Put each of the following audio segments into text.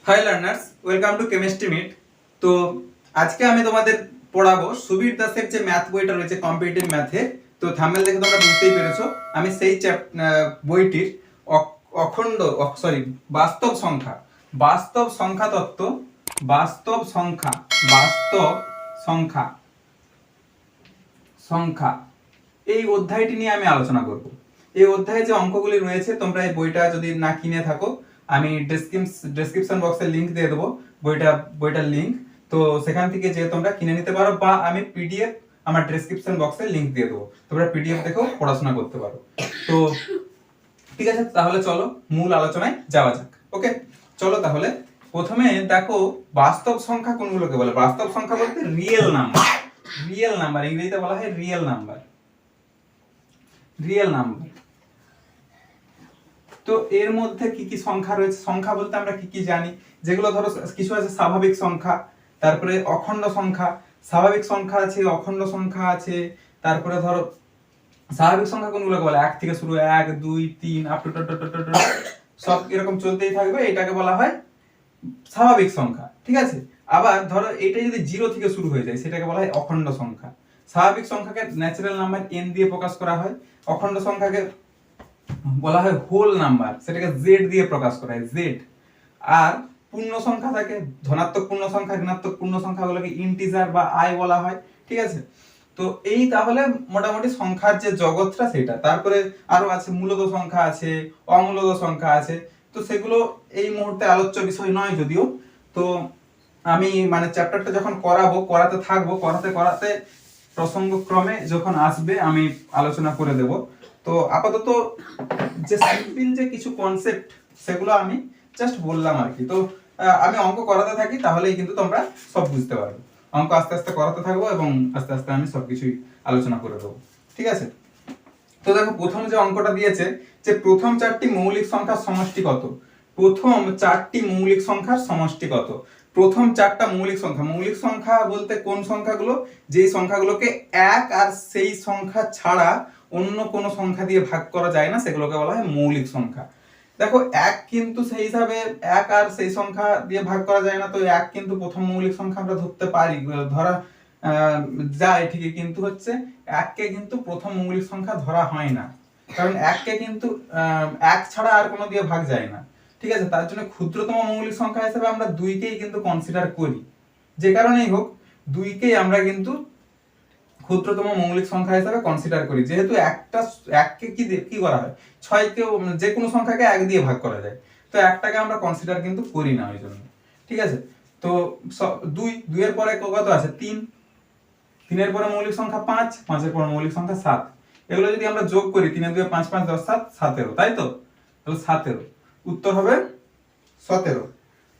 High learners, welcome to chemistry meet. তো আজকে আমি তোমাদের পড়াবো সুবীর দাসের যে ম্যাথ বইটা রয়েছে কম্পিটিটিভ ম্যাথে। তো থাম্বনেল দেখে তোমরা বুঝতেই পেরেছো আমি সেই বইটির অখণ্ড সরি বাস্তব সংখ্যা বাস্তব সংখ্যা তত্ত্ব বাস্তব সংখ্যা বাস্তব সংখ্যা সংখ্যা এই অধ্যায়টি নিয়ে আমি আলোচনা করব। এই অধ্যায়ে যে অঙ্কগুলি রয়েছে তোমরা এই বইটা যদি না কিনে থাকো আমি ডেসক্রিপশন বক্সে লিংক দিয়ে দেবো বইটার লিংক। তো সেখান থেকে যে তোমরা কিনে নিতে পারো বা আমি পিডিএফ আমার ডেসক্রিপশন বক্সে লিংক দিয়ে দেবো, তোমরা পিডিএফ দেখেও পড়াশোনা করতে পারো। তো ঠিক আছে, তাহলে চলো মূল আলোচনায় যাওয়া যাক। ওকে, চলো তাহলে প্রথমে দেখো বাস্তব সংখ্যা কোনগুলোকে বলে। বাস্তব সংখ্যা বলতে রিয়েল নাম্বার, রিয়েল নাম্বার ইংরেজিতে বলা হয় রিয়েল নাম্বার, রিয়েল নাম্বার। তো এর মধ্যে কি কি সংখ্যা রয়েছে? সংখ্যা বলতে আমরা কি কি জানি, যেগুলো ধরো কিছু আছে স্বাভাবিক সংখ্যা, তারপরে অখণ্ড সংখ্যা। স্বাভাবিক সংখ্যা আছে, অখণ্ড সংখ্যা আছে, তারপরে ধরো স্বাভাবিক সংখ্যা কোনগুলোকে বলে? এক থেকে শুরু, 1 2 3 আপ টু সব এরকম চলতেই থাকবে, এটাকে বলা হয় স্বাভাবিক সংখ্যা। ঠিক আছে, আবার ধরো এটা যদি 0 থেকে শুরু হয়ে যায় সেটাকে বলা হয় অখণ্ড সংখ্যা। স্বাভাবিক সংখ্যাকে ন্যাচারাল নাম্বার n দিয়ে প্রকাশ করা হয়, অখণ্ড সংখ্যাকে বলা হয় হোল নাম্বার, সেটাকে জেড দিয়ে প্রকাশ করা হয়, জেড। আর পূর্ণ সংখ্যা থাকে, ধনাত্মক পূর্ণ সংখ্যা ঋণাত্মক পূর্ণ সংখ্যাগুলোকে ইন্টিজার বা আই বলা হয়। ঠিক আছে, তো এই তাহলে মোটামুটি সংখ্যার যে জগৎটা সেটা। তারপরে আরো আছে মূলদ সংখ্যা আছে, অমূলদ সংখ্যা আছে। তো সেগুলো এই মুহূর্তে আলোচ্য বিষয় নয় যদিও। তো আমি মানে চ্যাপ্টারটা যখন করাতে থাকবো, করাতে প্রসঙ্গক্রমে যখন আসবে আমি আলোচনা করে দেব। তো আপাতত যে সিম্পল যে কিছু কনসেপ্ট সেগুলো আমি জাস্ট বললাম আর কি। তো আমি অঙ্ক করাতে থাকি তাহলেই কিন্তু তোমরা সব বুঝতে পারবে। অঙ্ক আস্তে আস্তে করাতে থাকবো এবং আস্তে আস্তে আমি সবকিছুই আলোচনা করে দেবো। ঠিক আছে, তো দেখো প্রথম যে অঙ্কটা দিয়েছে যে প্রথম 4টি মৌলিক সংখ্যার সমষ্টি কত। প্রথম 4টি মৌলিক সংখ্যার সমষ্টি কত? প্রথম 4টা মৌলিক সংখ্যা, মৌলিক সংখ্যা বলতে কোন সংখ্যাগুলো? যেই সংখ্যাগুলোকে এক আর সেই সংখ্যা ছাড়া অন্য কোনো সংখ্যা দিয়ে ভাগ করা যায় না সেগুলোকে বলা হয় মৌলিক সংখ্যা। দেখো এক কিন্তু সেই হিসাবে এক আর সেই সংখ্যা দিয়ে ভাগ করা যায় না, তো এক কিন্তু প্রথম মৌলিক সংখ্যা আমরা ধরতে পারি, ধরা যায় ঠিকই, কিন্তু হচ্ছে এককে কিন্তু প্রথম মৌলিক সংখ্যা ধরা হয় না, কারণ এককে কিন্তু এক ছাড়া আর কোনো দিয়ে ভাগ যায় না। ঠিক আছে, তার জন্য ক্ষুদ্রতম মৌলিক সংখ্যা হিসেবে আমরা দুইকেই কিন্তু কনসিডার করি। যে কারণেই হোক দুইকেই আমরা কিন্তু ক্ষুদ্রতম মৌলিক সংখ্যা হিসেবে কনসিডার করি, যেহেতু এককে কি করা হয়, 6কেও যে কোনো সংখ্যাকে এক দিয়ে ভাগ করা যায়, তো একটাকে আমরা কনসিডার কিন্তু করি না ওই জন্য। ঠিক আছে, তো দুইয়ের পরে কত আছে? 3, 3-এর পরে মৌলিক সংখ্যা 5, 5-এর পরে মৌলিক সংখ্যা 7। এগুলো যদি আমরা যোগ করি 3 2 5 5 10 7 17, তাই তো? তাহলে 17 উত্তর হবে 17,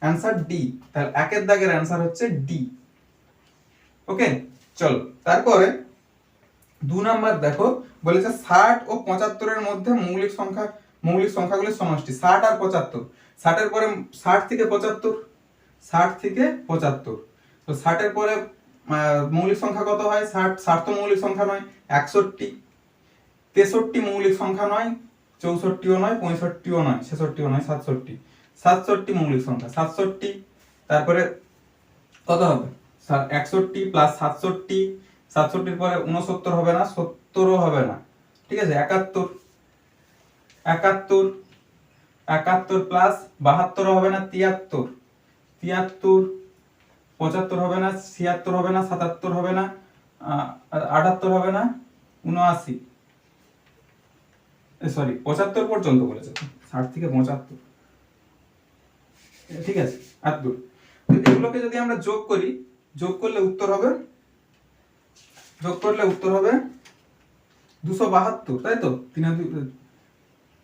অ্যানসার ডি। তাহলে একের দাগের অ্যানসার হচ্ছে ডি। ওকে, চলো তারপরে 2 নাম্বার দেখো, বলেছে 60 ও 75-এর মধ্যে মৌলিক সংখ্যাগুলির সমষ্টি। 60 আর 75, 60-এর পরে 60 থেকে 75, 60 থেকে 75, তো 60-এর পরে মৌলিক সংখ্যা কত হয়? 60 তো মৌলিক সংখ্যা নয়, 61, 63 মৌলিক সংখ্যা নয়, 64ও নয়, 65ও নয়, 66ও নয়, 67, 67 মৌলিক সংখ্যা, 67। তারপরে কত হবে? 61 প্লাস 67, 67-এর পরে 69 হবে না, 70ও হবে না। ঠিক আছে, 71, 71, 71 প্লাস 72ও হবে না, 73, 73, 75 হবে না, 76 হবে না, 77 হবে না, 78 হবে না, 79, সরি 75 পর্যন্ত বলেছে, 60 থেকে 75। ঠিক আছে, আর দূর। তো এগুলোকে যদি আমরা যোগ করি, যোগ করলে উত্তর হবে 272, তাই তো? 3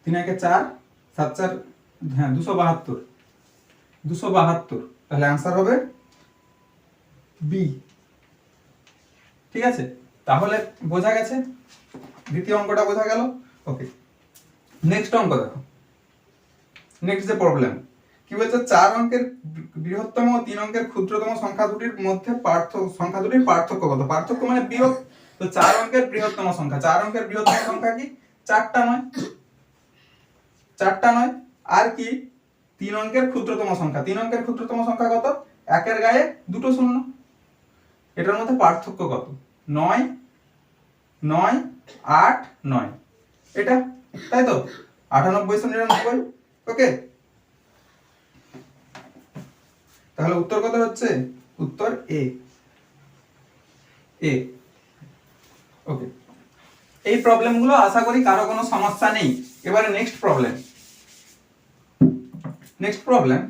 1 4 7 4, হ্যাঁ 272, তাহলে आंसर হবে বি। ঠিক আছে, তাহলে বোঝা গেছে, দ্বিতীয় অঙ্কটা বোঝা গেল। ওকে, নেক্সট অঙ্ক দেখো। নেক্সট যে প্রবলেম কি বলছে, 4 অঙ্কের বৃহত্তম ও 3 অঙ্কের ক্ষুদ্রতম সংখ্যা দুটির মধ্যে পার্থক্য কত? পার্থক্য মানে বিয়োগ। তো 4 অঙ্কের বৃহত্তম সংখ্যা, 4 অঙ্কের বৃহত্তম সংখ্যা কি? 4টা নয়, 4টা নয় আর কি 3 অঙ্কের ক্ষুদ্রতম সংখ্যা, 3 অঙ্কের ক্ষুদ্রতম সংখ্যা কত? 1 এর গায়ে দুটো শূন্য। এটার মধ্যে পার্থক্য কত? 9 9 8 9, এটা, তাই তো? 9899। ওকে, তাহলে উত্তর কত হচ্ছে? উত্তর এ। এ। ওকে, এই প্রবলেমগুলো আশা করি কারো কোনো সমস্যা নেই। এবারে নেক্সট প্রবলেম। নেক্সট প্রবলেম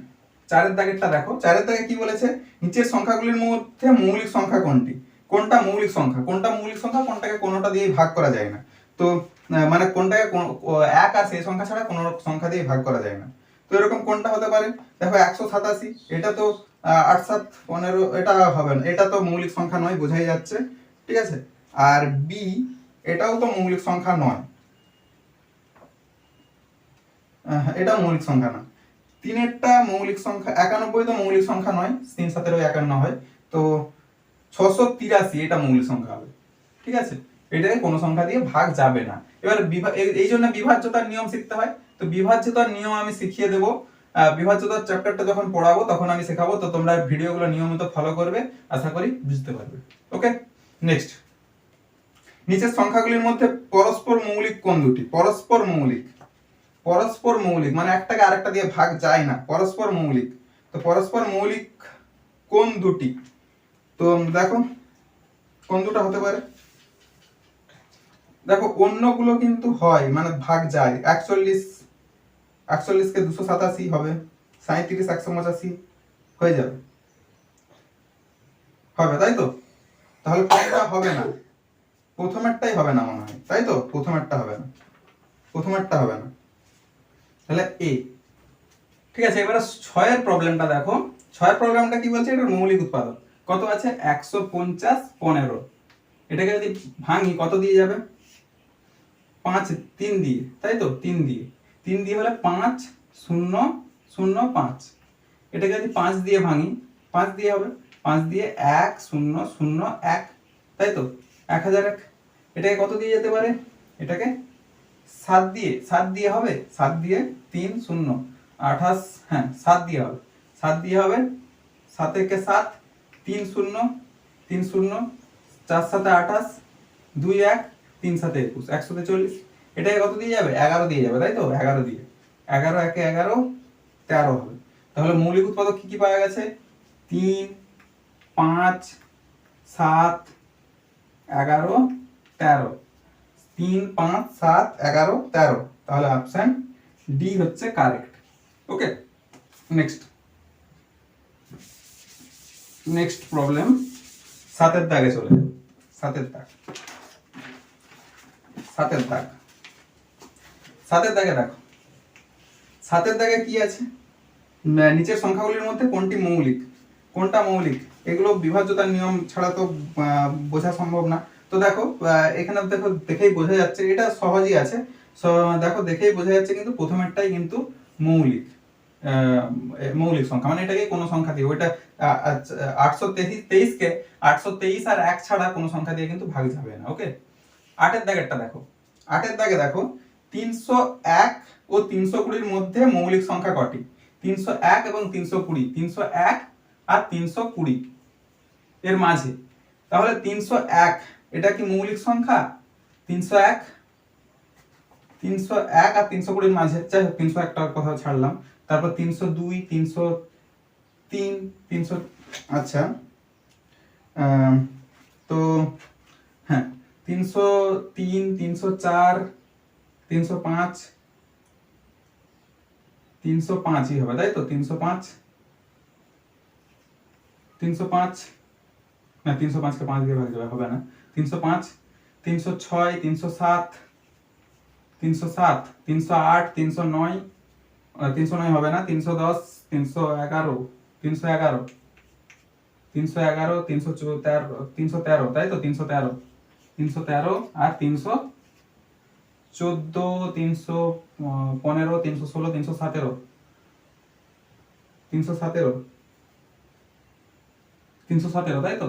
4 এর দাগেরটা দেখো। 4 এর দাগে কি বলেছে? নিচের সংখ্যাগুলির মধ্যে মৌলিক সংখ্যা কোনটি? কোনটা মৌলিক সংখ্যা? কোনটা মৌলিক সংখ্যা? কোনটাকে কোনোটা দিয়ে ভাগ করা যায় না। তো মানে কোনটাকে এক আর সেই সংখ্যা ছাড়া কোনো সংখ্যা দিয়ে ভাগ করা যায় না। তো এরকম কোনটা হতে পারে? দেখো 187, এটা তো 8 7 15, এটা হবে না, এটা তো মৌলিক সংখ্যা নয়, বোঝাই যাচ্ছে, ঠিক আছে? আর বি, এটাও তো মৌলিক সংখ্যা নয়, এটাও মৌলিক সংখ্যা না। 3-এরটা মৌলিক সংখ্যা, 91 তো মৌলিক সংখ্যা নয়, 3 7 51 হয়, তো 683 এটা মৌলিক সংখ্যা হবে, ঠিক আছে? এটাকে কোনো সংখ্যা দিয়ে ভাগ যাবে না। এবার এই জন্য বিভাজ্যতার নিয়ম শিখতে হয়। তো বিভাজ্যতার নিয়ম আমি শিখিয়ে দেবো, বিভাজ্যতার চ্যাপ্টারটা যখন পড়াবো তখন আমি শেখাবো। তো তোমরা ভিডিওগুলো নিয়মিত ফলো করবে, আশা করি বুঝতে পারবে। ওকে, নেক্সট। নিচের সংখ্যাগুলির মধ্যে পরস্পর মৌলিক কোন দুটি? পরস্পর মৌলিক, পরস্পর মৌলিক মানে একটাকে আরেকটা দিয়ে ভাগ যায় না, পরস্পর মৌলিক। তো পরস্পর মৌলিক কোন দুটি? তো দেখো কোন দুটো হতে পারে। দেখো অন্যগুলো কিন্তু হয় মানে ভাগ যায়। 41 কে 287 হবে, 37 185 হয়ে যাবে, হবে, তাই তো? তাহলে কোনটা হবে না? প্রথমেরটাই হবে না মনে হয়, তাই তো? প্রথমেরটা হবে না, প্রথমেরটা হবে না, তাহলে এ। ঠিক আছে, এবারে 6 এর প্রবলেমটা দেখো। 6 এর প্রবলেমটা কি বলছে? এটা মৌলিক উৎপাদক কত আছে? 150 15। এটাকে যদি ভাঙি কত দিয়ে যাবে? 5 3 দিয়ে, তাই তো? 3 দিয়ে, 3 দিয়ে হলে 5 0 0 5। এটাকে যদি 5 দিয়ে ভাঙি, 5 দিয়ে হবে, 5 দিয়ে 1 0 0 1, তাই তো? 1001। এটাকে কত দিয়ে যেতে পারে? এটাকে 7 দিয়ে, 7 দিয়ে হবে, 7 দিয়ে 3 0 28, হ্যাঁ 7 দিয়ে হবে, 7 দিয়ে হবে, 7 একে 7 3 0 3 0 4 7 28 2 1 3 7 21 140। এটাকে কত দিয়ে যাবে? 11 দিয়ে যাবে, তাই তো? 11 দিয়ে, 11 একে 11 13 হবে। তাহলে মৌলিক উৎপাদক কি কি পাওয়া গেছে? 3 5 7 11 13, 3 5 7 11 13, তাহলে অপশন ডি হচ্ছে correct. Okay, next. Next problem 7 এর দাগে চলে যাব। 7 এর দাগ, 7 এর দাগ, 7 এর দাগে দেখো। 7 এর দাগে কি আছে? নিচের সংখ্যাগুলির মধ্যে কোনটি মৌলিক? কোনটা মৌলিক? এগুলো বিভাজ্যতার নিয়ম ছাড়া তো বোঝা সম্ভব না। তো দেখো এখানে দেখো, দেখেই বোঝা যাচ্ছে, এটা সহজই আছে। দেখো দেখেই বোঝা যাচ্ছে কিন্তু প্রথমেরটাই কিন্তু মৌলিক, মৌলিক সংখ্যা মানে এটাকে কোনো সংখ্যা দিয়ে, ওইটা 823 কে 823 আর 1 ছাড়া কোনো সংখ্যা দিয়ে কিন্তু ভাগ যাবে না। ওকে, 8 এর দাগেরটা দেখো। 8 এর দাগে দেখো 301 ও 320 এর মধ্যে মৌলিক সংখ্যা কটি? 301 এবং 320, 301 আর 320 এর মাঝে, তাহলে 301 এটা কি মৌলিক সংখ্যা? 301 আর 320 এর মাঝে, যাই হোক 301 টার কথা ছাড়লাম। তারপর 302 303 300, আচ্ছা তো হ্যাঁ 303 304 305 305ই হবে, তাই তো? 305 305 না, 305 কে 5 দিয়ে ভাগ যাবে, হবে না। 305 306 307 307 308 309, 309 হবে না। 310 311 311 311 313 313, তাই তো? 313 313 আর 314 315 316 317 317 317, তাই তো?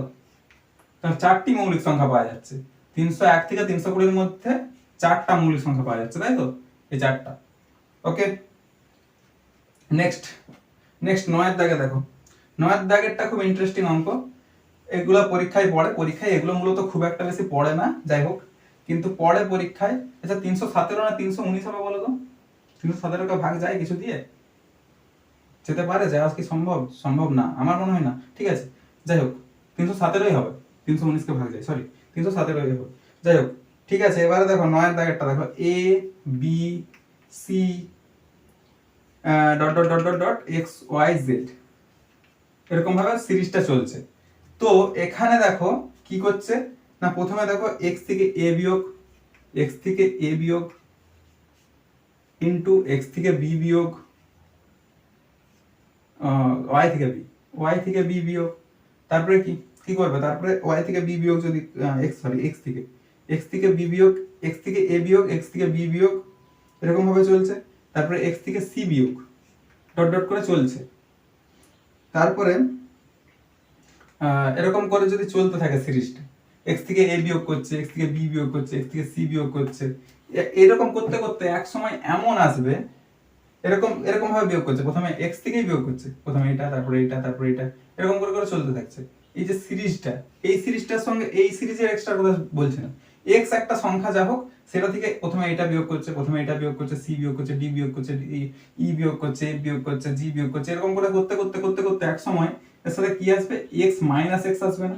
তাহলে 4টি মৌলিক সংখ্যা পাওয়া যাচ্ছে। 301 থেকে 320 এর মধ্যে 4টা মৌলিক সংখ্যা পাওয়া যাচ্ছে, তাই তো? এই 4টা। ওকে, নেক্সট নেক্সট 9 এর দাগে দেখো, 9 এর দাগেরটা খুব ইন্টারেস্টিং অঙ্ক। এগুলো পরীক্ষায় পড়ে, পরীক্ষায় এগুলো মূলত খুব একটা বেশি পড়ে না, যাই হোক কিন্তু পড়ে পরীক্ষায়। আচ্ছা 317 না 319 হবে বলো তো? 317 কে ভাগ যায় কিছু দিয়ে? যেতে পারে? যাওয়া কি সম্ভব? সম্ভব না, আমার মনে হয় না। ঠিক আছে, যাই হোক 317ই হবে, 319 কে ভাগ যায়, সরি 317ই হবে, যাই হোক ঠিক আছে। এবারে দেখো 9 এর দাগেরটা দেখো, A B C dot dot dot dot dot X Y Z, এরকম ভাবে সিরিজটা চলছে। তো এখানে দেখো কি করছে না, প্রথমে দেখো এক্স থেকে এ বিয়োগ, এক্স থেকে এ বিয়োগ ইন্টু এক্স থেকে বি বিয়োগ, ওয়াই থেকে বি, ওয়াই থেকে বি বিয়োগ, তারপরে কি কি করবে, তারপরে ওয়াই থেকে বি বিয়োগ যদি এক্স সরি এক্স থেকে বি বিয়োগ, এক্স থেকে এ বিয়োগ, এক্স থেকে বি বিয়োগ, এরকম ভাবে চলছে। তারপরে এক্স থেকে সি বিয়োগ, ডট ডট করে চলছে। তারপরে এরকম করে যদি চলতে থাকে সিরিজটা, এক্স থেকে এ বিয়োগ করছে, এক্স থেকে বি বিয়োগ করছে, এক্স থেকে সি বিয়োগ করছে, এরকম করতে করতে এক সময় এমন আসবে, এরকম এরকম ভাবে বিয়োগ করছে, প্রথমে এক্স থেকেই বিয়োগ করছে, প্রথমে এটা তারপরে এটা তারপরে এটা, এরকম করে করে চলতে থাকছে। এই যে সিরিজটা, এই সিরিজটার সঙ্গে এই সিরিজের এক্সট্রা কথা বলছি না, এক্স একটা সংখ্যা যা হোক সেটা থেকে প্রথমে এটা বিয়োগ করছে, প্রথমে এটা বিয়োগ করছে, সি বিয়োগ করছে, ডি বিয়োগ করছে, ই বিয়োগ করছে, এফ বিয়োগ করছে, জি বিয়োগ করছে, এরকম করে করতে করতে করতে করতে এক সময় এর সাথে কি আসবে, এক্স মাইনাস এক্স আসবে না?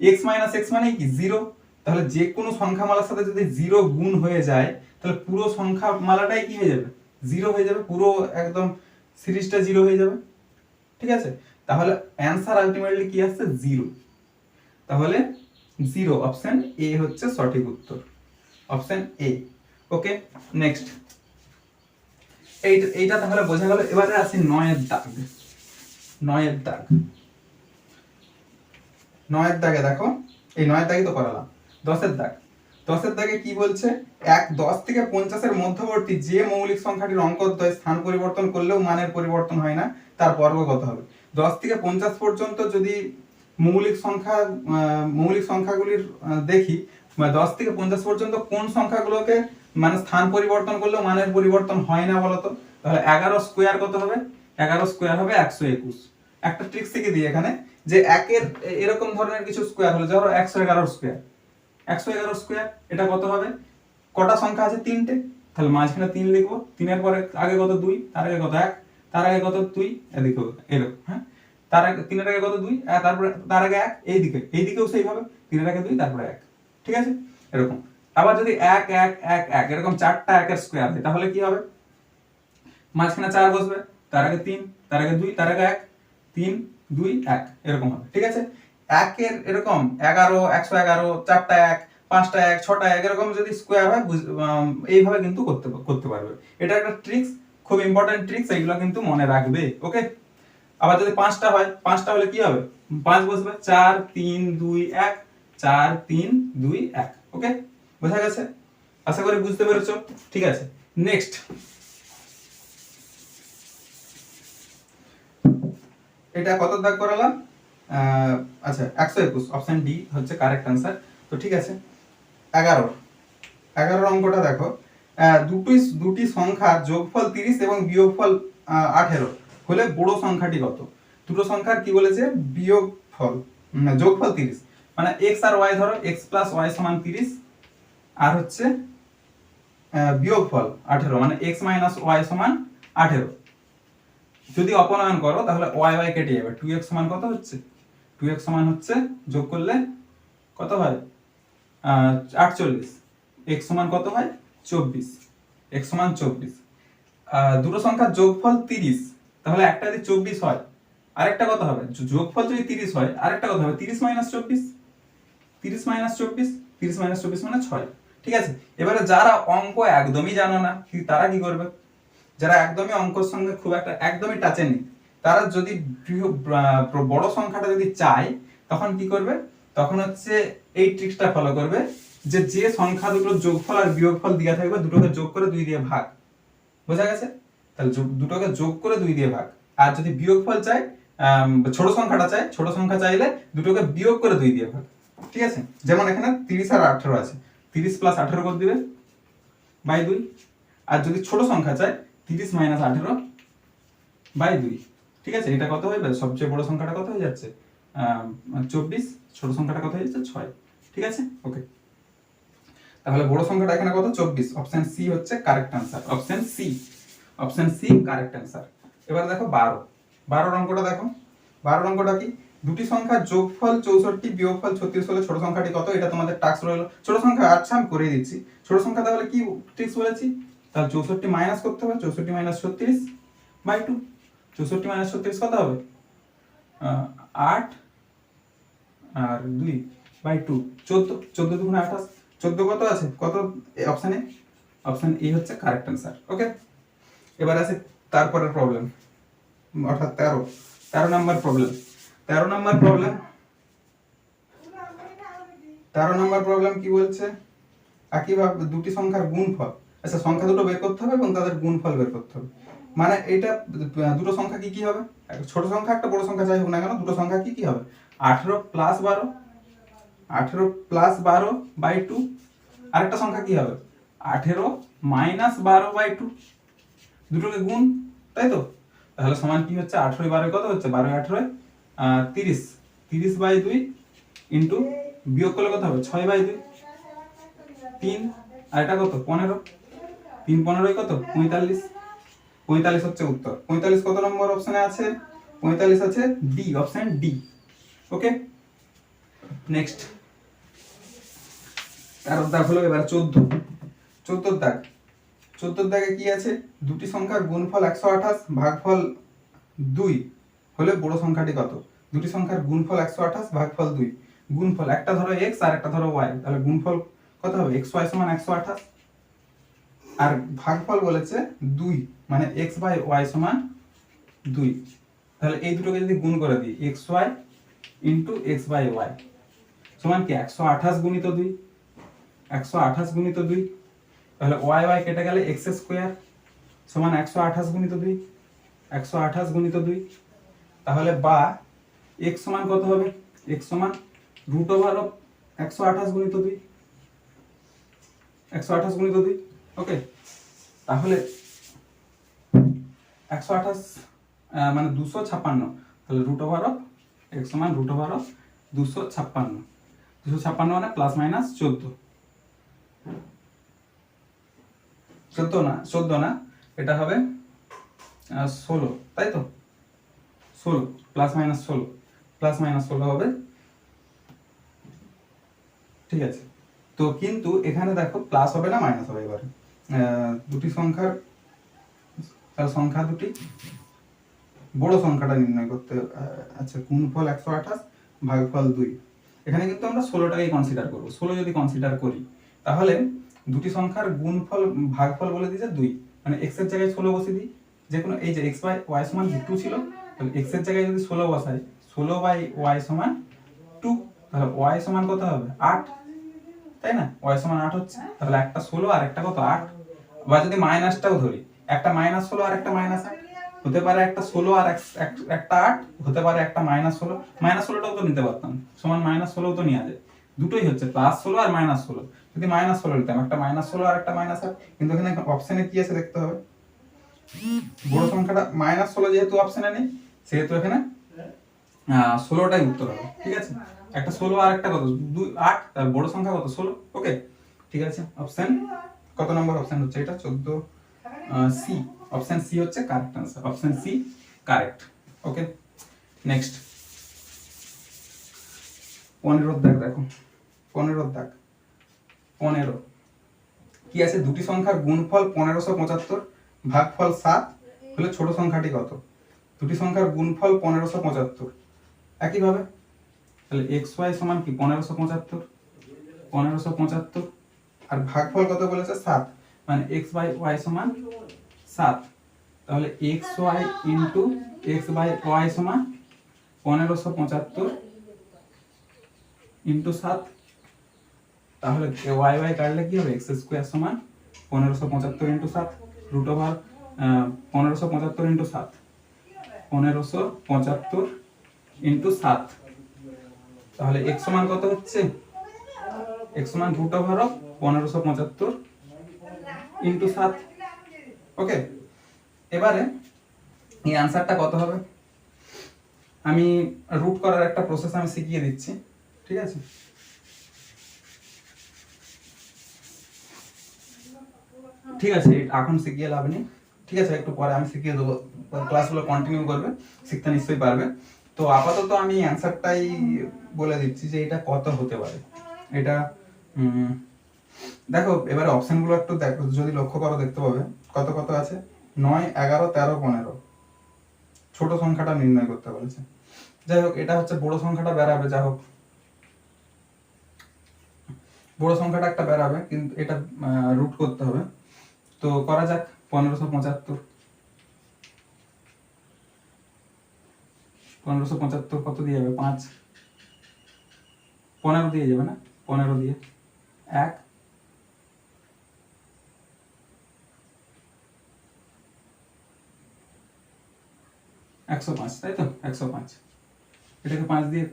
এক্স মাইনাস এক্স মানে কি, জিরো। তাহলে যে কোনো সংখ্যামালার সাথে যদি জিরো গুণ হয়ে যায়, তাহলে পুরো সংখ্যামালাটাই কি হয়ে যাবে, জিরো হয়ে যাবে, পুরো একদম সিরিজটা জিরো হয়ে যাবে। ঠিক আছে, তাহলে অ্যান্সার আলটিমেটলি কি আসছে, জিরো। তাহলে জিরো, অপশন এ হচ্ছে সঠিক উত্তর, অপশন এ। ওকে, নেক্সট এইটা তাহলে বোঝা গেল। এবারে আসি 9 এর দাগ, 9 এর দাগ, 9 এর দাগে দেখো, এই 9 এর দাগে তো করালাম। 10 এর দাগ, 10 এর দাগে কি বলছে, 10 থেকে 50 এর মধ্যবর্তী যে মৌলিক সংখ্যাটির অঙ্কদ্বয় স্থান পরিবর্তন করলেও মানের পরিবর্তন হয় না, তার বর্গ কত হবে? 10 থেকে 50 পর্যন্ত যদি মৌলিক সংখ্যাগুলির দেখি, 10 থেকে 50 পর্যন্ত কোন সংখ্যাগুলোকে মানে স্থান পরিবর্তন করলেও মানের পরিবর্তন হয় না বলতো? তাহলে 11 স্কোয়ার কত হবে? 11 স্কোয়ার হবে 121। একটা ট্রিক্স থেকে দিই এখানে, যে একের এরকম ধরনের কিছু স্কোয়ার হলো, ধরো 111 স্কোয়ার, 111 স্কোয়ার এটা কত হবে? কটা সংখ্যা আছে? 3টে, তাহলে মাঝখানে 3 লিখবো, 3 এর পরে আগে কত 2, তার আগে কত 1, তার আগে কত 2, এদিকে এরকম, হ্যাঁ তার আগে 3 এর আগে কত 2, তারপরে তার আগে 1, এইদিকেও সেইভাবে 3 এর আগে 2 তারপরে 1, ঠিক আছে এরকম। আবার যদি 1 1 1 1 এরকম 4টা 1 এর স্কোয়ার হয়, তাহলে কি হবে? মাঝখানে 4 বসবে, তার আগে 3, তার আগে 2, তার আগে 1, 3 2 1 এরকম হবে, ঠিক আছে। একের এরকম 11 111 4টা 1 5টা 1 6টা 1 এরকম যদি স্কোয়ার হয়, এইভাবে কিন্তু করতে পারবে। এটা একটা ট্রিক্স, খুব ইম্পর্টেন্ট ট্রিক্স, এইগুলো কিন্তু মনে রাখবে। ওকে, আবার যদি 5টা হয়, 5টা হলে কি হবে? 5 বসবে, 4 3 2 1 4 3 2 1। ওকে, বোঝা গেছে? আশা করি বুঝতে পেরেছো। ঠিক আছে, নেক্সট এটা কত দাগ করালাম? আচ্ছা 121, অপশন ডি হচ্ছে কারেক্ট অ্যান্সার। তো ঠিক আছে, 11 অঙ্কটা দেখো, দুটি সংখ্যার যোগফল 30 এবং বিয়োগফল 18 হলে বড় সংখ্যাটি কত? দুটো সংখ্যার কি বলেছে, বিয়োগফল যোগফল 30, মানে x আর y ধরো, x প্লাস y সমান 30, আর হচ্ছে বিয়োগফল 18, মানে x মাইনাস y সমান 18। যদি অপনয়ন করো তাহলে y y কেটে যাবে, 2x সমান কত হচ্ছে? 2x সমান হচ্ছে, যোগ করলে কত হয়? 48। x সমান কত হয়? 24, x সমান 24। দুটো সংখ্যার যোগফল 30, তাহলে একটা যদি 24 হয়, আরেকটা কত হবে? যোগফল যদি 30 হয়, আরেকটা কত হবে? 30 মাইনাস 24, 30 মাইনাস 24, 30 মাইনাস 24 মানে 6। ঠিক আছে, এবারে যারা অঙ্ক একদমই জানো না, তারা কি করবে? যারা একদমই অঙ্কর সঙ্গে খুব একটা একদমই টাচে নেই, তারা যদি বড় সংখ্যাটা যদি চায়, তখন কি করবে? তখন হচ্ছে এই ট্রিক্সটা ফলো করবে, যে সংখ্যা দুটোর যোগফল আর বিয়োগফল দেওয়া থাকবে, দুটোকে যোগ করে 2 দিয়ে ভাগ। বোঝা গেছে? তাহলে দুটোকে যোগ করে 2 দিয়ে ভাগ। আর যদি বিয়োগফল চাই, ছোট সংখ্যাটা চাই, ছোট সংখ্যা চাইলে দুটোকে বিয়োগ করে 2 দিয়ে ভাগ। ঠিক আছে, যেমন এখানে 30 আর 18 আছে, 30 প্লাস 18 করে দিবে বাই 2। আর যদি ছোট সংখ্যা চাই, 30 মাইনাস 18 বাই 2, ঠিক আছে। এটা কত হয়ে যাবে, সবচেয়ে বড় সংখ্যাটা কত হয়ে যাচ্ছে 24, ছোট সংখ্যাটা কত হয়ে যাচ্ছে 6, ঠিক আছে। ওকে, তাহলে বড় সংখ্যাটা এখানে কত 24, অপশন সি হচ্ছে correct answer, option C correct answer. এবার দেখো 12 অঙ্কটা দেখো। 12 অঙ্কটা কি, দুটি সংখ্যার যোগফল 64 বিয়োগফল 36 হলে ছোট সংখ্যাটি কত, এটা তোমাদের টাস্ক রইলো। ছোট সংখ্যা আচ্ছা আমি করে দিচ্ছি। ছোট সংখ্যা তাহলে কি ট্রিক্স বলেছি, তাহলে 64 মাইনাস করতে হবে, 64 মাইনাস 36 বাই 2। 64 মাইনাস 36 কত হবে 8 আর 2 বাই 2, 14, 14 দুগুণে 28, 14 কত আছে, কত অপশনে, অপশন এ হচ্ছে কারেক্ট অ্যান্সার। ওকে, এবার আছে তারপরের প্রবলেম, অর্থাৎ 13 নম্বর প্রবলেম। 13 নম্বর প্রবলেম কি বলছে, একইভাবে দুটি সংখ্যার গুণফল, আচ্ছা সংখ্যা দুটো বের করতে হবে এবং তাদের গুণফল বের করতে হবে। মানে এটা দুটো সংখ্যা কি কি হবে, ছোট সংখ্যা একটা বড় সংখ্যা যাই হোক না কেন, দুটো সংখ্যা কি কি হবে 18 প্লাস 12, 18 প্লাস 12 বাই 2। আরেকটা সংখ্যা কি হবে 18 মাইনাস 12 বাই 2, দুটোকে গুণ, তাই তো। তাহলে সমান কি হচ্ছে 18 12 কত হচ্ছে 12 18 30, 30 বাই 2 ইন্টু বিয়োগ করলে কত হবে 6 বাই 2, 3 আর এটা কত 15, 3 15 কত 45, 45 হচ্ছে উত্তর। 45 কত নম্বর অপশনে আছে, 45 আছে ডি, অপশন ডি। ওকে, নেক্সট তার দাগ হলো এবার 14 দাগ। 14 দাগে কি আছে, দুটি সংখ্যার গুণফল 128 ভাগফল 2 হলে বড় সংখ্যাটি কত। দুটি সংখ্যার গুণফল 128 ভাগফল 2, গুণফল একটা ধরো x আর একটা ধরো y, তাহলে গুণফল কত হবে xy সমান 128 আর ভাগফল বলেছে 2, মানে x বাই y সমান 2। তাহলে এই দুটোকে যদি গুণ করে দিই xy into x by y সমান কি 128 গুণিত 2, 128 গুণিত 2, তাহলে y y কেটে গেলে x স্কয়ার সমান 128 গুণিত 2, 128 গুণিত 2, তাহলে বা x সমান কত হবে, x সমান রুট ওভার অফ 128 গুণিত 2, 128 গুণিত 2। ওকে, তাহলে 128 মানে 256, তাহলে রুট ওভার অফ x সমান রুট ওভার অফ 256, 256 মানে প্লাস মাইনাস 14 না, এটা হবে 16, তাই তো 16 প্লাস মাইনাস 16 হবে, ঠিক আছে। তো কিন্তু এখানে দেখো প্লাস হবে না মাইনাস হবে, এবারে দুটি সংখ্যার সংখ্যা দুটি বড় সংখ্যাটা নির্ণয় করতে, আচ্ছা গুণফল 128 ভাগফল 2, এখানে কিন্তু আমরা 16টাকেই কনসিডার করব। 16 যদি কনসিডার করি তাহলে দুটি সংখ্যার গুণফল ভাগফল বলে দিয়েছে 2, মানে x এর জায়গায় 16 বসিয়ে দিই, যে কোনো এই যে x বাই y সমান 2 ছিল, তাহলে x এর জায়গায় যদি 16 বসাই 16 বাই y সমান 2, তাহলে y সমান কত হবে 8, তাই না, y সমান 8 হচ্ছে। তাহলে একটা 16 আর একটা কত 8, বা যদি মাইনাসটাও ধরি একটা মাইনাস 16 আর একটা মাইনাস 8 হতে পারে, একটা 16 আর একটা 8 হতে পারে, একটা মাইনাস 16টাও তো নিতে পারতাম, সমান মাইনাস 16 তো নেওয়া যায়, দুটোই হচ্ছে প্লাস 16 আর মাইনাস 16। যদি মাইনাস 16 নিতাম একটা মাইনাস 16 আর একটা মাইনাস 8, কিন্তু এখানে অপশনে কি আছে দেখতে হবে, বড় সংখ্যাটা মাইনাস 16 যেহেতু অপশনে নেই সেহেতু এখানে 16টাই উত্তর হবে, ঠিক আছে। একটা 16 আর একটা কত 2 8, তার বড় সংখ্যা কত 16। ওকে, ঠিক আছে। অপশন কত নম্বর অপশন হচ্ছে এটা 14, সি, অপশন সি হচ্ছে correct answer, option C correct. Okay, next 15 দাগ দেখো। 15 দাগ 15 কি আছে, দুটি সংখ্যার গুণফল 1575 ভাগফল 7 হলে ছোট সংখ্যাটি কত। দুটি সংখ্যার গুণফল 1575, একই ভাবে তাহলে xy সমান কি 1575 আর ভাগফল কত বলেছে 7, মানে x বাই y সমান 7, তাহলে xy into x by y সমান 1575 ইনটু 7, তাহলে y y কাটলে কি হবে x স্কয়ার সমান 1575 into 7 root over 1575 into 7, 1575 into 7, তাহলে x সমান কত হচ্ছে, x সমান root over of 1575 into 7। Okay, এবারে এই অ্যান্সারটা কত হবে, আমি রুট করার একটা প্রসেস আমি শিখিয়ে দিচ্ছি, ঠিক আছে। ঠিক আছে, এখন শিখিয়ে লাভ নেই, ঠিক আছে, একটু পরে আমি শিখিয়ে দেবো, ক্লাসগুলো কন্টিনিউ করবে, শিখতে নিশ্চয়ই পারবে। তো আপাতত আমি অ্যান্সারটাই বলে দিচ্ছি যে এটা কত হতে পারে। এটা দেখো এবারে অপশনগুলো একটু দেখো, যদি লক্ষ্য করো দেখতে পাবে কত কত আছে, 9, 11, 13, 15। ছোট সংখ্যাটা নির্ণয় করতে বলেছে। যাই হোক, এটা হচ্ছে বড় সংখ্যাটা বেরাবে, যাই হোক বড় সংখ্যাটা একটা বেরাবে, কিন্তু এটা রুট করতে হবে। তো করা যাক, 1575। 1575 কত দিয়ে যাবে, 5, 15 দিয়ে যাবে না, 15 দিয়ে 1, 105, তাই তো 105, এটাকে 5 দিয়ে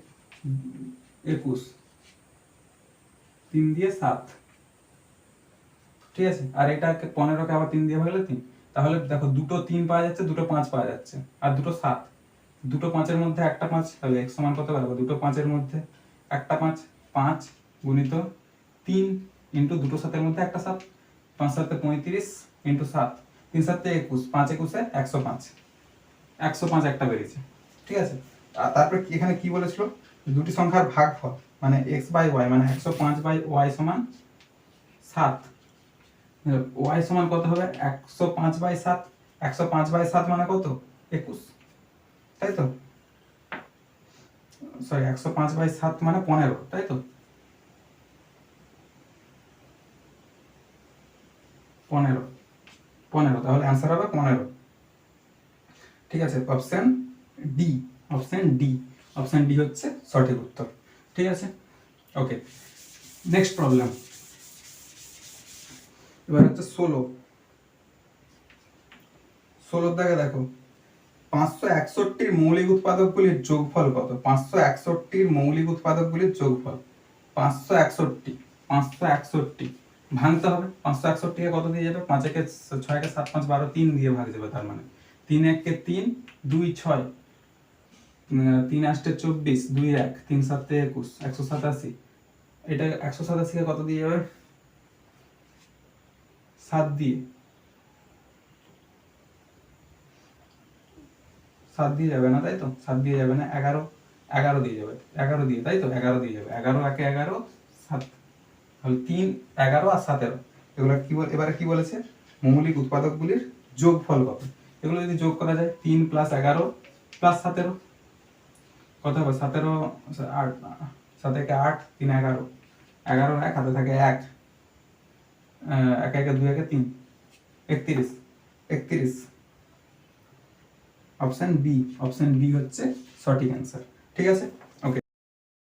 21, 3 দিয়ে 7, ঠিক আছে। আর এটাকে 15কে আবার 3 দিয়ে ভাগলে 3, তাহলে দেখো দুটো 3 পাওয়া যাচ্ছে, দুটো 5 পাওয়া যাচ্ছে, আর দুটো 7, দুটো 5-এর মধ্যে একটা 5, তাহলে x সমান কত পারবো, দুটো 5-এর মধ্যে একটা 5, 5 গুণিত 3 ইন্টু দুটো 7-এর মধ্যে একটা 7, 5 7 35 ইন্টু 7, 3 7 21, 5 21 105, 105 একটা বেরিয়েছে, ঠিক আছে। আর তারপরে এখানে কি বলেছিল, দুটি সংখ্যার ভাগফল মানে x বাই y, মানে 105 বাই y সমান 7, y সমান কত হবে, 105 বাই 7, 105 বাই 7 মানে কত, 21, তাই তো, সরি 105 বাই 7 মানে 15, তাই তো, 15, 15, তাহলে অ্যান্সার হবে 15, ঠিক আছে। Option D, option D, option D হচ্ছে সঠিক উত্তর, ঠিক আছে। ওকে, নেক্সট প্রবলেম, এবার হচ্ছে 16 দাগে দেখো 561 মৌলিক উৎপাদকগুলির যোগফল কত, 561 মৌলিক উৎপাদকগুলির যোগফল, 561, 561 ভাঙতে হবে, 561 কে কত দিয়ে যাবে, 5 কে 6 কে 7 5 12, 3 দিয়ে ভাগ যাবে, তার মানে 3 1 কে 3, 2 6, 3 8 24, 2 1, 3 7 21, 187, এটা 187 কে কত দিয়ে যাবে, 7 দিয়ে, 7 দিয়ে যাবে না, তাই তো, 7 দিয়ে যাবে না, 11, 11 দিয়ে যাবে, 11 দিয়ে, তাই তো, 11 দিয়ে যাবে, 11 একে 11, 7, তাহলে 3, 11 আর 17, এগুলো কি এবারে কি বলেছে, মৌলিক উৎপাদকগুলির যোগফল কত, এগুলো যদি যোগ করা যায় 3 প্লাস 11 প্লাস 17 কত হবে, 17, 8, 7 একে 8, 3 11, 11 1 হাতে থাকে 1, 1 1 2 1 3, 31, 31, অপশন বি, অপশন বি হচ্ছে সঠিক অ্যান্সার, ঠিক আছে।